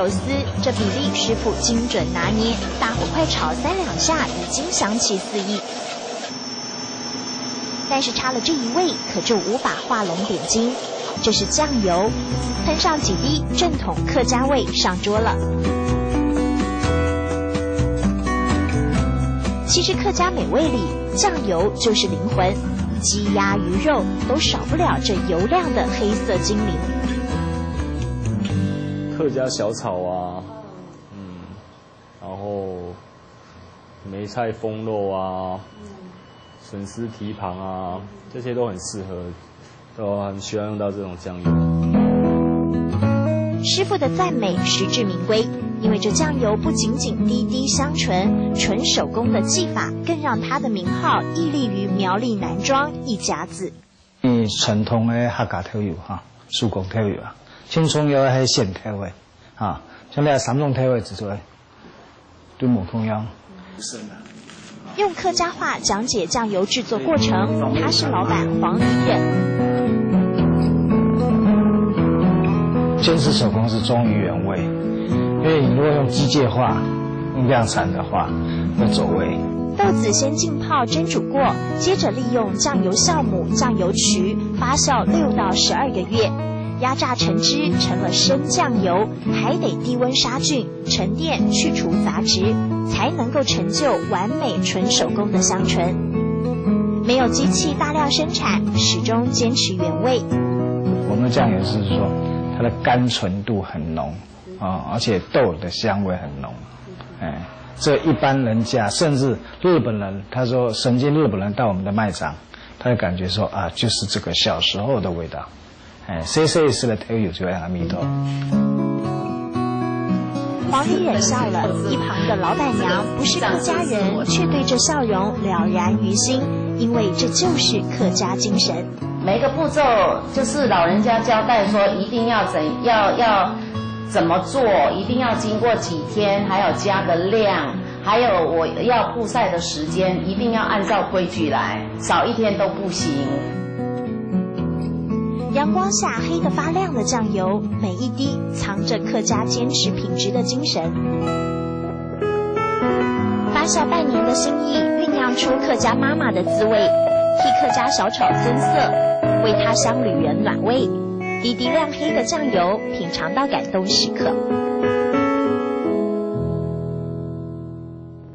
肉丝，这比例师傅精准拿捏，大火快炒3-2下，已经香气四溢。但是差了这一味，可就无法画龙点睛。这是酱油，喷上几滴正统客家味上桌了。其实客家美味里，酱油就是灵魂，鸡鸭鱼肉都少不了这油亮的黑色精灵。客家小炒啊，然后梅菜风肉啊，笋丝蹄膀啊，这些都很适合，都很喜欢用到这种酱油。师傅的赞美实至名归，因为这酱油不仅仅滴滴香醇，纯手工的技法更让它的名号屹立于苗栗南庄一甲子。传统的客家调油哈，手工调油啊，青葱油係現調味啊，像那3種調味之類，都冇同樣。用客家话讲解酱油制作过程，他是老板黄黎忍。坚持手工是忠于原味，因为你如果用机械化、用量产的话，会走味。豆子先浸泡蒸煮过，接着利用酱油酵母、酱油曲发酵6到12个月，压榨成汁成了生酱油，还得低温杀菌、沉淀去除杂质，才能够成就完美纯手工的香醇。没有机器大量生产，始终坚持原味。我们的酱油是说它的甘醇度很浓啊，而且豆的香味很浓，这一般人家甚至日本人，他说曾经日本人到我们的卖场，他就感觉说啊，就是这个小时候的味道，细细丝的调油就让它味道。黄黎忍笑了，一旁的老板娘不是客家人，却对这笑容了然于心，因为这就是客家精神。每个步骤就是老人家交代说一定要怎么做，一定要经过几天，还有加的量，还有我要曝晒的时间，一定要按照规矩来，少一天都不行。阳光下黑得发亮的酱油，每一滴藏着客家坚持品质的精神。发酵半年的心意，酝酿出客家妈妈的滋味，替客家小炒增色，为他乡旅人暖胃。滴滴亮黑的酱油，品尝到感动时刻。